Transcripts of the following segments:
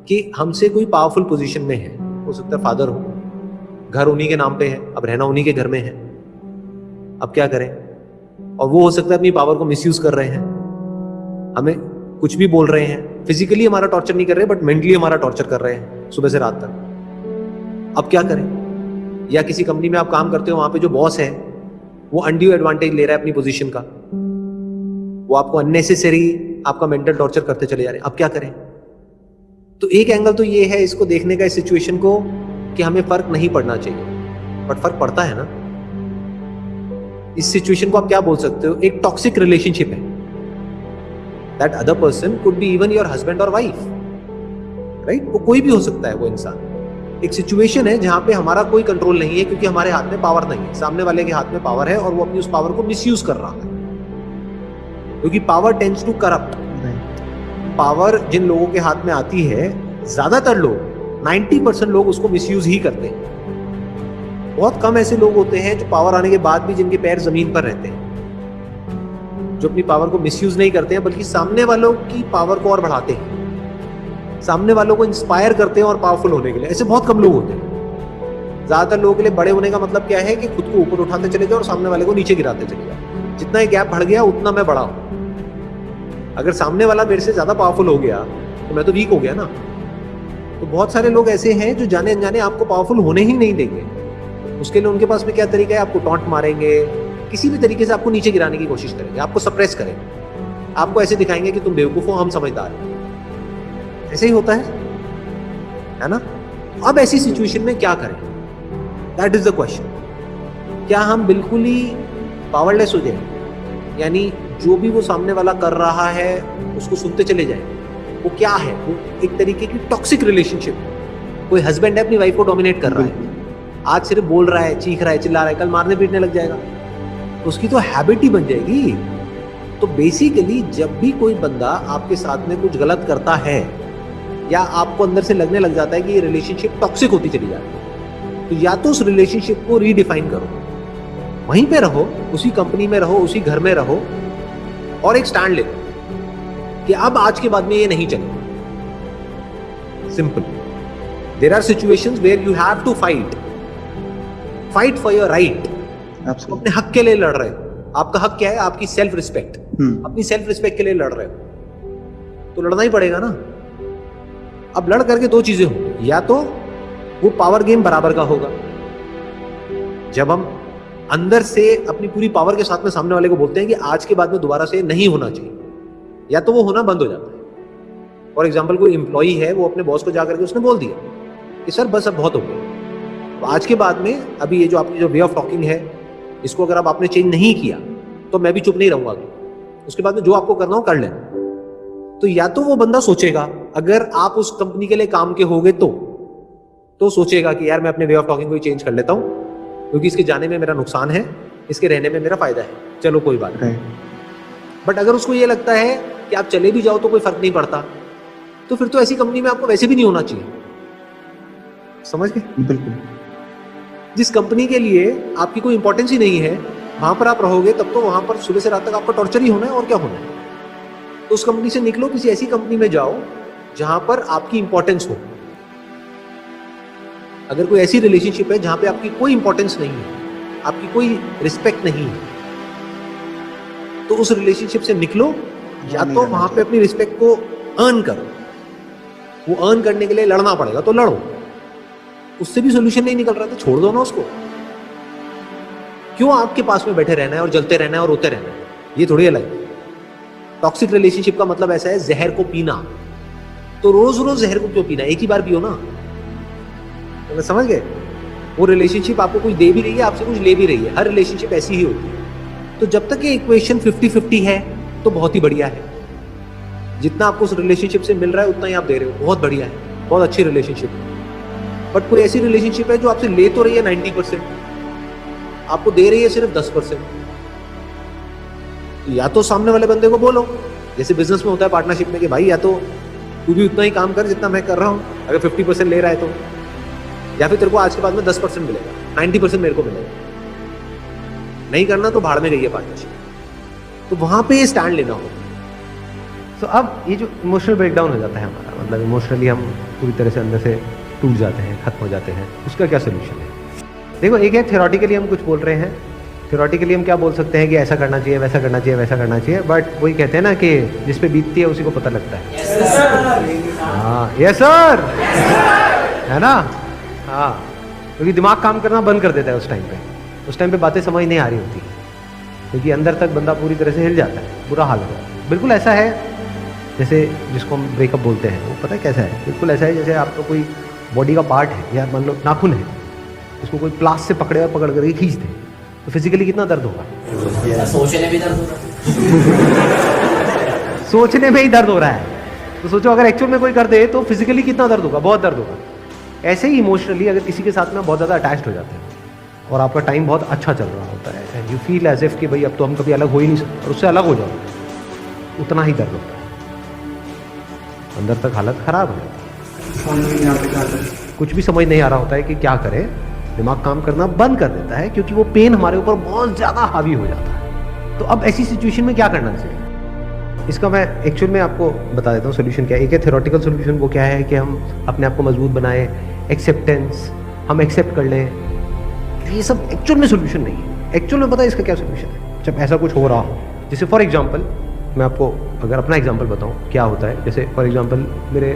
कि हमसे कोई पावरफुल पोजीशन में है, हो सकता है फादर हो, घर उन्हीं के नाम पे है, अब रहना उन्हीं के घर में है, अब क्या करें? और वो हो सकता है अपनी पावर को मिसयूज कर रहे हैं, हमें कुछ भी बोल रहे हैं, फिजिकली हमारा टॉर्चर नहीं कर रहे बट मेंटली हमारा टॉर्चर कर रहे हैं सुबह से रात तक। अब क्या करें? या किसी कंपनी में आप काम करते हो, वहां पे जो बॉस है वो अनड्यू एडवांटेज ले रहा है अपनी पोजीशन का, वो आपको अननेसेसरी आपका मेंटल टॉर्चर करते चले जा रहे हैं। अब क्या करें? तो एक एंगल तो ये है इसको देखने का, इस सिचुएशन को, कि हमें फर्क नहीं पड़ना चाहिए, बट फर्क पड़ता है ना। इस सिचुएशन को आप क्या बोल सकते हो? एक टॉक्सिक रिलेशनशिप है। That other person could be even your husband और वाइफ, राइट? वो कोई भी हो सकता है वो इंसान। एक सिचुएशन है जहां पे हमारा कोई कंट्रोल नहीं है क्योंकि हमारे हाथ में पावर नहीं है, सामने वाले के हाथ में पावर है और वो अपनी उस पावर को मिसयूज कर रहा है, क्योंकि power tends to corrupt. Power जिन लोगों के हाथ में आती है, ज्यादातर लोग 90% लोग उसको मिसयूज ही करते हैं। बहुत कम ऐसे लोग होते हैं जो पावर आने के बाद भी जिनके पैर जमीन पर रहते हैं, जो अपनी पावर को मिसयूज नहीं करते हैं बल्कि सामने वालों की पावर को और बढ़ाते हैं, सामने वालों को इंस्पायर करते हैं और पावरफुल होने के लिए। ऐसे बहुत कम लोग होते हैं। ज्यादातर लोगों के लिए बड़े होने का मतलब क्या है कि खुद को ऊपर उठाते चले जाओ और सामने वाले को नीचे गिराते चले जाओ। जितना ही गैप बढ़ गया उतना मैं बड़ा हूं। अगर सामने वाला मेरे से ज्यादा पावरफुल हो गया तो मैं तो वीक हो गया ना। तो बहुत सारे लोग ऐसे हैं जो जाने अनजाने आपको पावरफुल होने ही नहीं देंगे। उसके लिए उनके पास में क्या तरीका है? आपको टॉन्ट मारेंगे, किसी भी तरीके से आपको नीचे गिराने की कोशिश करेंगे, आपको सप्रेस करेंगे, आपको ऐसे दिखाएंगे कि तुम बेवकूफ हो, हम समझदार हैं। ऐसे ही होता है ना? अब ऐसी सिचुएशन में क्या करें? That is the question. क्या हम बिल्कुल ही पावरलेस हो जाए, यानी जो भी वो सामने वाला कर रहा है उसको सुनते चले जाए? वो क्या है? वो एक तरीके की टॉक्सिक रिलेशनशिप। कोई हस्बैंड है अपनी वाइफ को डोमिनेट कर रहा है, आज सिर्फ बोल रहा है, चीख रहा है, चिल्ला रहा है, कल मारने पीटने लग जाएगा, तो उसकी तो हैबिट ही बन जाएगी। तो बेसिकली जब भी कोई बंदा आपके साथ में कुछ गलत करता है या आपको अंदर से लगने लग जाता है कि ये रिलेशनशिप टॉक्सिक होती चली जाती है, तो या तो उस रिलेशनशिप को रीडिफाइन करो, वहीं पे रहो, उसी कंपनी में रहो, उसी घर में रहो, और एक स्टैंड ले लो कि अब आज के बाद में ये नहीं चलेगा। Simple. There are situations where you have to fight for your right. अपने हक के लिए लड़ रहे हो। आपका हक क्या है? आपकी सेल्फ रिस्पेक्ट। अपनी सेल्फ रिस्पेक्ट के लिए लड़ रहे हो तो लड़ना ही पड़ेगा ना। अब लड़ करके दो चीजें होंगी, या तो वो पावर गेम बराबर का होगा, जब हम अंदर से अपनी पूरी पावर के साथ में सामने वाले को बोलते हैं कि आज के बाद में दोबारा से नहीं होना चाहिए, या तो वो होना बंद हो जाता है। फॉर एग्जाम्पल कोई एम्प्लॉई है, वो अपने बॉस को जाकर के उसने बोल दिया कि सर बस अब बहुत हो गया, तो आज के बाद में अभी ये जो आपकी जो वे ऑफ टॉकिंग है इसको अगर आप आपने चेंज नहीं किया तो मैं भी चुप नहीं रहूंगा, उसके बाद में जो आपको करना हो कर लेना। तो या तो वो बंदा सोचेगा, अगर आप उस कंपनी के लिए काम के होगे तो सोचेगा कि यार मैं अपने वे ऑफ टॉकिंग को ही चेंज कर लेता हूं, क्योंकि इसके जाने में मेरा नुकसान है, इसके रहने में मेरा फायदा है, चलो कोई बात नहीं। बट अगर उसको ये लगता है कि आप चले भी जाओ तो कोई फर्क नहीं पड़ता, तो फिर तो ऐसी कंपनी में आपको वैसे भी नहीं होना चाहिए। समझ गए? बिल्कुल। जिस कंपनी के लिए आपकी कोई इंपॉर्टेंस ही नहीं है, वहां पर आप रहोगे तब तो वहां पर सुबह से रात तक आपका टॉर्चर ही होना है, और क्या होना है। तो उस कंपनी से निकलो, किसी ऐसी कंपनी में जाओ जहां पर आपकी इंपॉर्टेंस हो। अगर कोई ऐसी रिलेशनशिप है जहां पे आपकी कोई इंपॉर्टेंस नहीं है, आपकी कोई रिस्पेक्ट नहीं है, तो उस रिलेशनशिप से निकलो, या तो वहां पे अपनी रिस्पेक्ट को अर्न करो। वो अर्न करने के लिए लड़ना पड़ेगा तो लड़ो, उससे भी सोल्यूशन नहीं निकल रहा तो छोड़ दो ना उसको। क्यों आपके पास में बैठे रहना है और जलते रहना है और रोते रहना है? ये थोड़ी अलग है। टॉक्सिक रिलेशनशिप का मतलब ऐसा है जहर को पीना। तो रोज रोज जहर को क्यों पीना? एक ही बार पियो ना। तो समझ गए? वो रिलेशनशिप आपको कुछ दे भी रही है, आपसे कुछ ले भी रही है। हर रिलेशनशिप ऐसी ही होती है। तो जब तक ये इक्वेशन 50-50 है तो बहुत ही बढ़िया है। जितना आपको उस रिलेशनशिप से मिल रहा है उतना ही आप दे रहे हो, बहुत बढ़िया है, बहुत अच्छी रिलेशनशिप है। बट कोई ऐसी रिलेशनशिप है जो आपसे ले तो रही है 90%, आपको दे रही है सिर्फ 10%। या तो सामने वाले बंदे को बोलो, जैसे बिजनेस में होता है पार्टनरशिप में, कि भाई या तो तू भी उतना ही काम कर जितना मैं कर रहा हूं, अगर 50% ले रहा है तो, या फिर तेरे को आज के बाद में 10% मिलेगा, 90% मेरे को मिलेगा। नहीं करना तो भाड़ में गई है पार्टनरशिप। तो वहां पे स्टैंड लेना होगा। तो अब ये जो इमोशनल ब्रेकडाउन हो जाता है हमारा, मतलब इमोशनली हम पूरी तरह से अंदर से टूट जाते हैं, खत्म हो जाते हैं, उसका क्या सोल्यूशन है? देखो, एक है थियोरेटिकली हम कुछ बोल रहे हैं, थियोरेटिकली हम क्या बोल सकते हैं कि ऐसा करना चाहिए, वैसा करना चाहिए, वैसा करना चाहिए, बट वही कहते हैं ना कि जिस पे बीतती है उसी को पता लगता है। हाँ, यस सर, है ना? हाँ, क्योंकि दिमाग काम करना बंद कर देता है उस टाइम पे बातें समझ नहीं आ रही होती, क्योंकि अंदर तक बंदा पूरी तरह से हिल जाता है, बुरा हाल होता है। बिल्कुल ऐसा है जैसे जिसको हम ब्रेकअप बोलते हैं, वो पता है कैसा है? बिल्कुल ऐसा है जैसे आपका कोई बॉडी का पार्ट है, या मान लो नाखून है, उसको कोई प्लास से पकड़े और पकड़ करके खींच दे, तो फिजिकली कितना दर्द होगा? सोचने भी दर्द होगा। सोचने में ही दर्द हो रहा है, तो सोचो अगर एक्चुअल में कोई कर दे तो फिजिकली कितना दर्द होगा? बहुत दर्द होगा। ऐसे ही इमोशनली अगर किसी के साथ में बहुत ज़्यादा अटैच्ड हो जाते हैं और आपका टाइम बहुत अच्छा चल रहा होता है, and you feel as if कि भाई अब तो हम कभी अलग हो ही नहीं सकते, और उससे अलग हो जाओ, उतना ही दर्द होता है, अंदर तक हालत खराब हो जाती है, कुछ भी समझ नहीं आ रहा होता है कि क्या करें, दिमाग काम करना बंद कर देता है, क्योंकि वो पेन हमारे ऊपर बहुत ज़्यादा हावी हो जाता है। तो अब ऐसी सिचुएशन में क्या करना चाहिए? इसका मैं एक्चुअल में आपको बता देता हूँ सोल्यूशन क्या है। एक है थ्योरेटिकल सोल्यूशन, वो क्या है कि हम अपने आप को मजबूत बनाए, एक्सेप्टेंस, हम एक्सेप्ट कर लें। ये सब एक्चुअल में सोल्यूशन नहीं है। एक्चुअल में पता है इसका क्या सोल्यूशन है? जब ऐसा कुछ हो रहा हो, जैसे फॉर एग्जांपल मैं आपको अगर अपना एग्जांपल बताऊं क्या होता है, जैसे फॉर एग्जांपल मेरे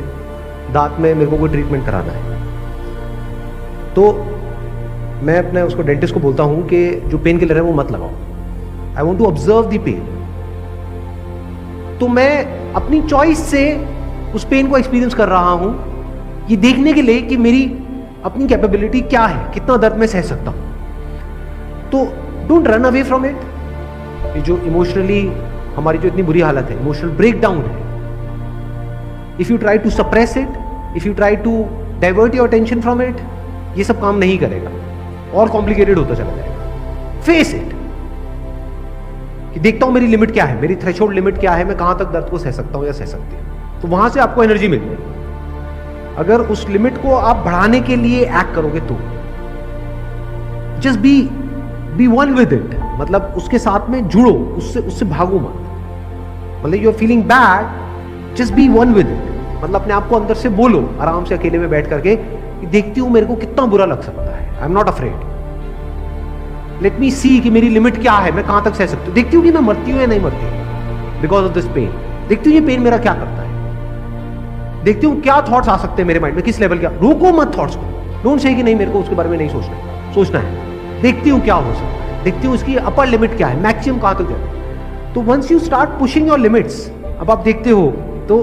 दांत में मेरे को कोई ट्रीटमेंट कराना है, तो मैं अपने उसको डेंटिस्ट को बोलता हूं कि जो पेन किलर है वो मत लगाओ, I want to observe the pain. तो मैं अपनी चॉइस से उस पेन को एक्सपीरियंस कर रहा हूं, ये देखने के लिए कि मेरी अपनी कैपेबिलिटी क्या है, कितना दर्द मैं सह सकता हूं। तो don't run away from it. ये जो इमोशनली हमारी जो इतनी बुरी हालत है, इमोशनल ब्रेकडाउन है, if you try to suppress it, if you try to divert your attention from it, ये सब काम नहीं करेगा और कॉम्प्लिकेटेड होता चला जाएगा। फेस इट कि देखता हूं मेरी लिमिट क्या है, मेरी थ्रेशोल्ड लिमिट क्या है, मैं कहां तक दर्द को सह सकता हूं या सह सकती हूं। तो वहां से आपको एनर्जी मिल जाएगी। अगर उस लिमिट को आप बढ़ाने के लिए एक्ट करोगे तो just be one with it, मतलब उसके साथ में जुड़ो, उससे भागो मत। मतलब you are feeling bad, just be one with it, मतलब अपने आप को अंदर से बोलो आराम से अकेले में बैठ करके कि देखती हूं मेरे को कितना बुरा लग सकता है, I am not afraid, let me see कि मेरी लिमिट क्या है, मैं कहां तक सह सकती हूँ, देखती हूँ कि मैं मरती हूँ या नहीं मरती बिकॉज ऑफ दिस पेन, देखती हूँ ये पेन मेरा क्या करता है, देखती हूँ क्या थॉट्स आ सकते हैं मेरे माइंड में, किस लेवल क्या। रोको मत थॉट्स को, डोंट से कि नहीं मेरे को उसके बारे में नहीं सोचना है, देखती हूँ क्या हो सकता है, देखती हूँ इसकी अपर लिमिट क्या है, मैक्सिमम कहां तक जाए। तो once you start pushing your limits, अब आप देखते हो तो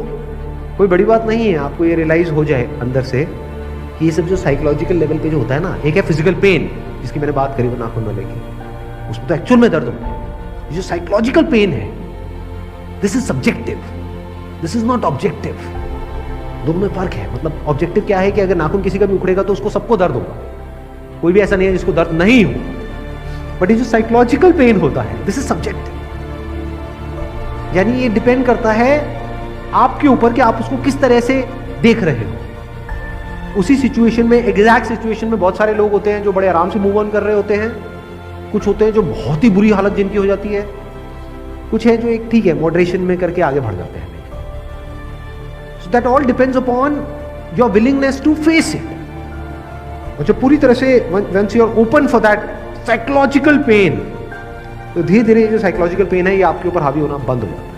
कोई बड़ी बात नहीं है, आपको ये रियलाइज हो जाए अंदर से कि ये सब जो साइकोलॉजिकल लेवल पे जो होता है ना, एक है फिजिकल पेन जिसकी मैंने बात करी वो नाखून वाले की, उसमें तो एक्चुअल में दर्द होता है। जो साइकोलॉजिकल पेन है, this is subjective, this is not objective. दोनों में फर्क है। मतलब ऑब्जेक्टिव क्या है कि अगर नाखून किसी का भी उखड़ेगा तो उसको सबको दर्द होगा, कोई भी ऐसा नहीं है जिसको दर्द नहीं हो, बट ये जो साइकोलॉजिकल पेन होता है, दिस इज सब्जेक्टिव, यानी ये डिपेंड करता है आपके ऊपर कि आप उसको किस तरह से देख रहे हो। उसी सिचुएशन में, एग्जैक्ट सिचुएशन में बहुत सारे लोग होते हैं जो बड़े आराम से मूव ऑन कर रहे होते हैं, कुछ होते हैं जो बहुत ही बुरी हालत जिनकी हो जाती है, कुछ है जो एक ठीक है मॉडरेशन में करके आगे बढ़ जाते हैं। So that all depends upon your willingness to face it. और जब पूरी तरह से once you are open for that psychological pain, तो धीरे धीरे जो साइकोलॉजिकल पेन है ये आपके ऊपर हावी होना बंद हो जाता है।